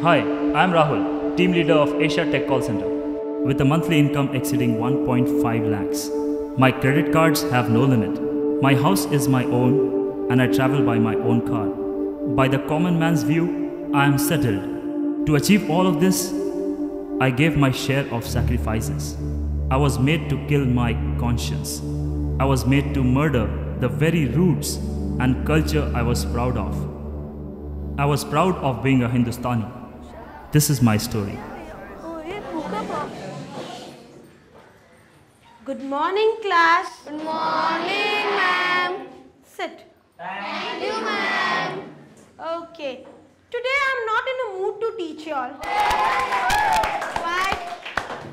Hi, I'm Rahul, team leader of Asia Tech Call Center, with a monthly income exceeding 1.5 lakhs. My credit cards have no limit. My house is my own, and I travel by my own car. By the common man's view, I am settled. To achieve all of this, I gave my share of sacrifices. I was made to kill my conscience. I was made to murder the very roots and culture I was proud of. I was proud of being a Hindustani. This is my story. Good morning, class. Good morning, ma'am. Sit. Thank you, ma'am. Okay. Today I'm not in a mood to teach you all. Why?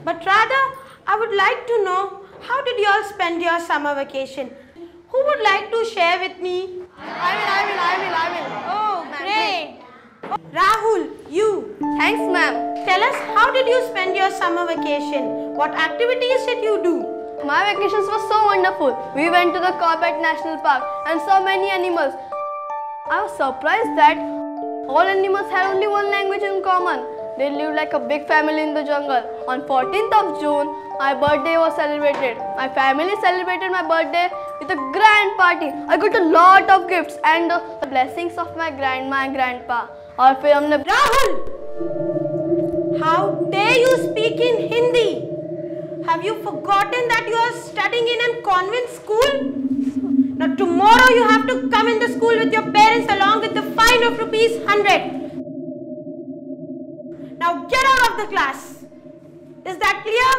But rather, I would like to know, how did you all spend your summer vacation? Who would like to share with me? I will. Oh, great. Rahul, you. Thanks, ma'am. Tell us, how did you spend your summer vacation? What activities did you do? My vacations were so wonderful. We went to the Corbett National Park and saw many animals. I was surprised that all animals had only one language in common. They lived like a big family in the jungle. On 14th of June, my birthday was celebrated. My family celebrated my birthday with a grand party. I got a lot of gifts and the blessings of my grandma and grandpa. और फिर हमने Rahul! How dare you speak in Hindi? Have you forgotten that you are studying in a convent school? Now tomorrow you have to come in the school with your parents along with the fine of ₹100. Now get out of the class. Is that clear?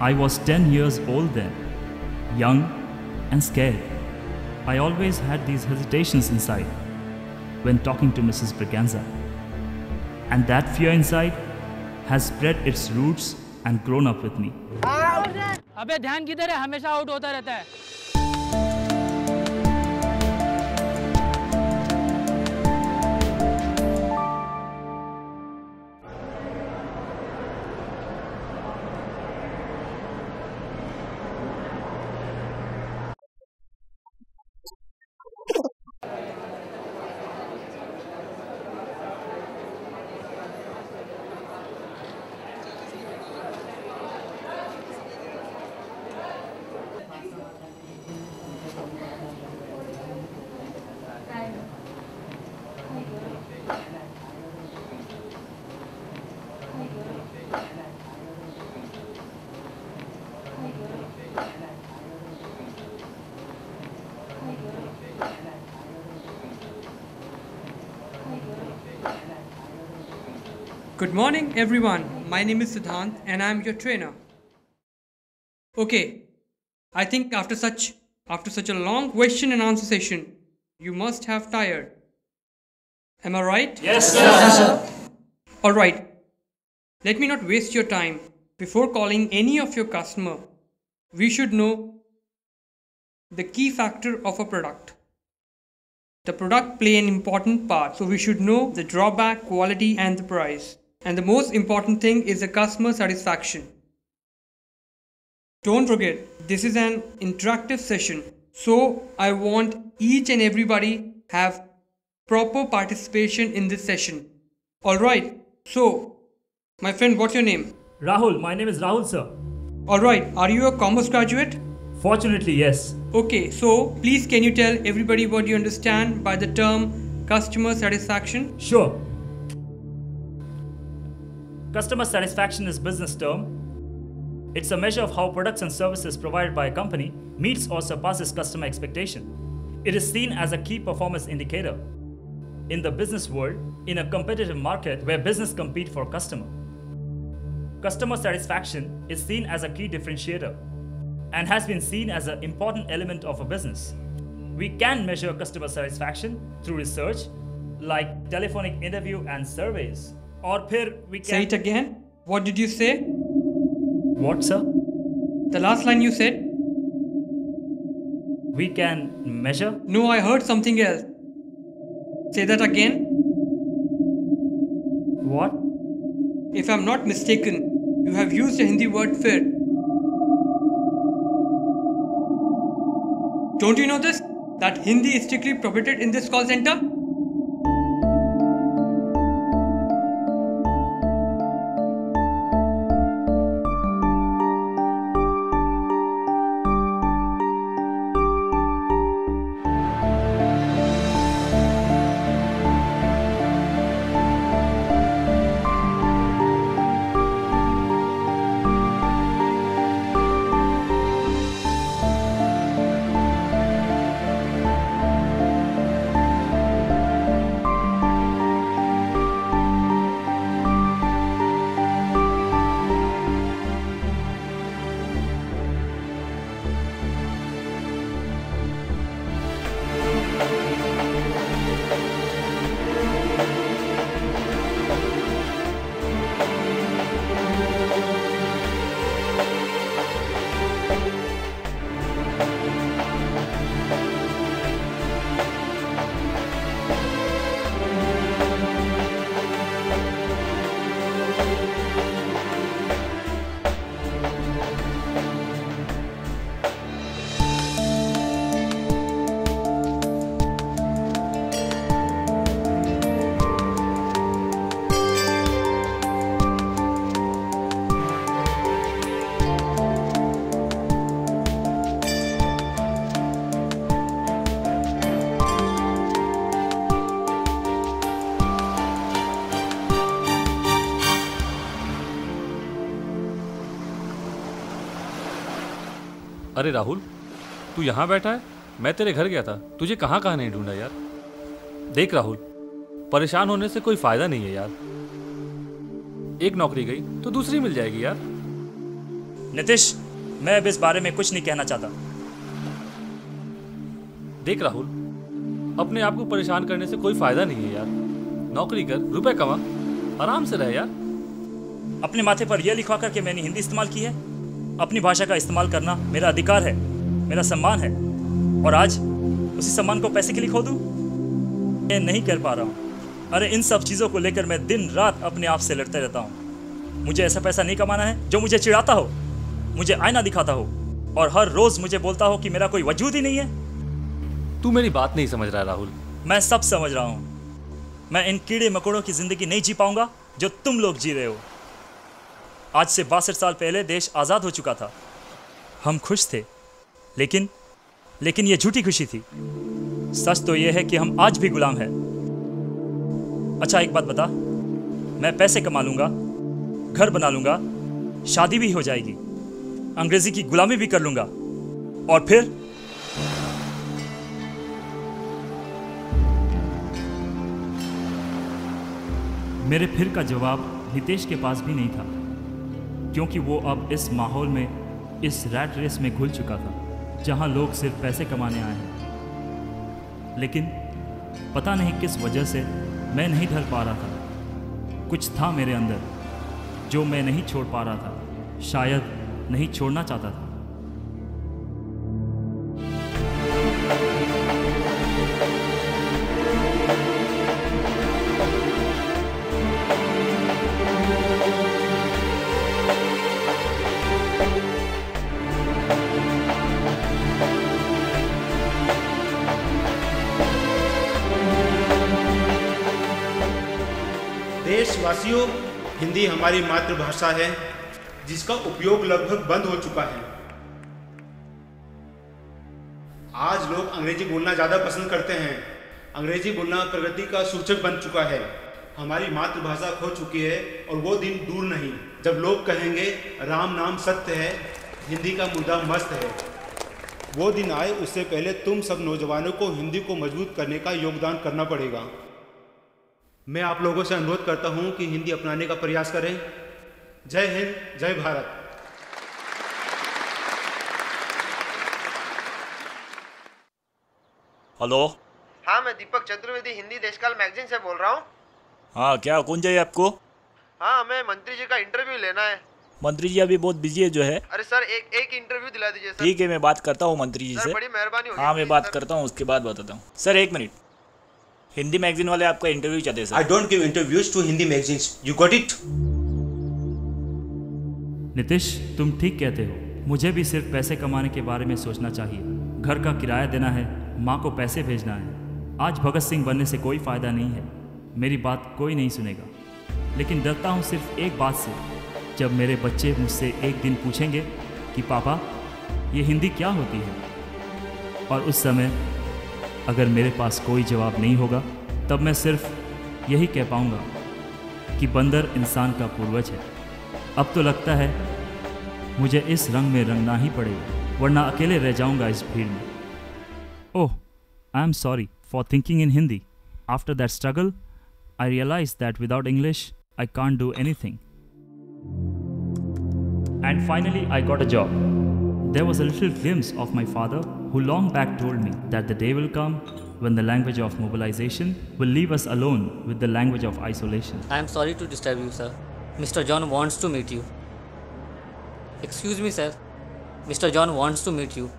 I was 10 years old then, young and scared. I always had these hesitations inside when talking to Mrs. Braganza. And that fear inside has spread its roots and grown up with me. अबे ध्यान किधर है? हमेशा out होता रहता है. Good morning everyone, my name is Siddhant and I am your trainer. Okay, I think after such a long question and answer session, you must have tired. Am I right? Yes, sir. Alright, let me not waste your time. Before calling any of your customer, we should know the key factor of a product. The product play an important part, so we should know the drawback, quality and the price. And the most important thing is the customer satisfaction. Don't forget, this is an interactive session, so I want each and everybody have proper participation in this session. Alright, so my friend, what's your name? Rahul, my name is Rahul, sir. Alright, are you a commerce graduate? Fortunately, yes. Okay, so please can you tell everybody what you understand by the term customer satisfaction? Sure. Customer satisfaction is business term. It's a measure of how products and services provided by a company meets or surpasses customer expectation. It is seen as a key performance indicator in the business world in a competitive market where business compete for customer. Customer satisfaction is seen as a key differentiator and has been seen as an important element of a business. We can measure customer satisfaction through research like telephonic interview and surveys. Or we can... Say it again. What did you say? What, sir? The last line you said? We can measure? No, I heard something else. Say that again. What? If I'm not mistaken, you have used a Hindi word fir. Don't you know this? That Hindi is strictly prohibited in this call center? अरे राहुल, तू यहाँ बैठा है? मैं तेरे घर गया था, तुझे कहाँ कहाँ नहीं ढूंढा यार। देख राहुल, परेशान होने से कोई फायदा नहीं है यार। एक नौकरी गई तो दूसरी मिल जाएगी यार। नितिश, मैं अब इस बारे में कुछ नहीं कहना चाहता। देख राहुल, अपने आप को परेशान करने से कोई फायदा नहीं है यार। नौकरी कर, रुपए कमा, आराम से रह यार। अपने माथे पर यह लिखवा कर कि मैंने हिंदी इस्तेमाल की है। अपनी भाषा का इस्तेमाल करना मेरा अधिकार है, मेरा सम्मान है, और आज उसी सम्मान को पैसे के लिए खो दूं? मैं नहीं कर पा रहा हूं। अरे इन सब चीज़ों को लेकर मैं दिन रात अपने आप से लड़ते रहता हूं। मुझे ऐसा पैसा नहीं कमाना है जो मुझे चिढ़ाता हो, मुझे आईना दिखाता हो और हर रोज़ मुझे बोलता हो कि मेरा कोई वजूद ही नहीं है। तू मेरी बात नहीं समझ रहा राहुल। मैं सब समझ रहा हूँ। मैं इन कीड़े मकोड़ों की ज़िंदगी नहीं जी पाऊंगा जो तुम लोग जी रहे हो। आज से 62 साल पहले देश आज़ाद हो चुका था। हम खुश थे, लेकिन ये झूठी खुशी थी। सच तो ये है कि हम आज भी गुलाम हैं। अच्छा एक बात बता, मैं पैसे कमा लूँगा, घर बना लूँगा, शादी भी हो जाएगी, अंग्रेज़ी की गुलामी भी कर लूँगा, और फिर मेरे फिर का जवाब हितेश के पास भी नहीं था, क्योंकि वो अब इस माहौल में, इस रैट रेस में घुल चुका था जहां लोग सिर्फ पैसे कमाने आए हैं। लेकिन पता नहीं किस वजह से मैं नहीं ढल पा रहा था। कुछ था मेरे अंदर जो मैं नहीं छोड़ पा रहा था, शायद नहीं छोड़ना चाहता था। देशवासियों, हिंदी हमारी मातृभाषा है जिसका उपयोग लगभग बंद हो चुका है। आज लोग अंग्रेजी बोलना ज़्यादा पसंद करते हैं। अंग्रेजी बोलना प्रगति का सूचक बन चुका है। हमारी मातृभाषा खो चुकी है और वो दिन दूर नहीं जब लोग कहेंगे राम नाम सत्य है, हिंदी का मुद्दा मस्त है। वो दिन आए उससे पहले तुम सब नौजवानों को हिंदी को मजबूत करने का योगदान करना पड़ेगा। मैं आप लोगों से अनुरोध करता हूं कि हिंदी अपनाने का प्रयास करें। जय हिंद, जय भारत। हेलो। हाँ, मैं दीपक चतुर्वेदी हिंदी देशकाल मैगजीन से बोल रहा हूँ। हाँ, क्या कौन चाहिए आपको? हाँ, हमें मंत्री जी का इंटरव्यू लेना है। मंत्री जी अभी बहुत बिजी है जो है। अरे सर, एक इंटरव्यू दिला दीजिए सर। ठीक है, मैं बात करता हूँ मंत्री जी से। बड़ी मेहरबानी होगी। हाँ, मैं बात करता हूँ, उसके बाद बताता हूँ। सर 1 मिनट, हिंदी मैगजीन वाले आपका इंटरव्यू चाहते हैं sir. I don't give interviews to Hindi magazines, you got it? Nitish, तुम ठीक कहते हो। मुझे भी सिर्फ पैसे कमाने के बारे में सोचना चाहिए। घर का किराया देना है, माँ को पैसे भेजना है। आज भगत सिंह बनने से कोई फ़ायदा नहीं है। मेरी बात कोई नहीं सुनेगा। लेकिन डरता हूँ सिर्फ एक बात से, जब मेरे बच्चे मुझसे एक दिन पूछेंगे कि पापा ये हिंदी क्या होती है, और उस समय अगर मेरे पास कोई जवाब नहीं होगा, तब मैं सिर्फ यही कह पाऊँगा कि बंदर इंसान का पूर्वज है। अब तो लगता है मुझे इस रंग में रंगना ही पड़ेगा, वरना अकेले रह जाऊँगा इस भीड़ में। Oh, I am sorry for thinking in Hindi. After that struggle, I realized that without English, I can't do anything. And finally, I got a job. There was a little glimpse of my father, who long back told me that the day will come when the language of mobilization will leave us alone with the language of isolation. I am sorry to disturb you, sir. Mr. John wants to meet you. Excuse me, sir. Mr. John wants to meet you.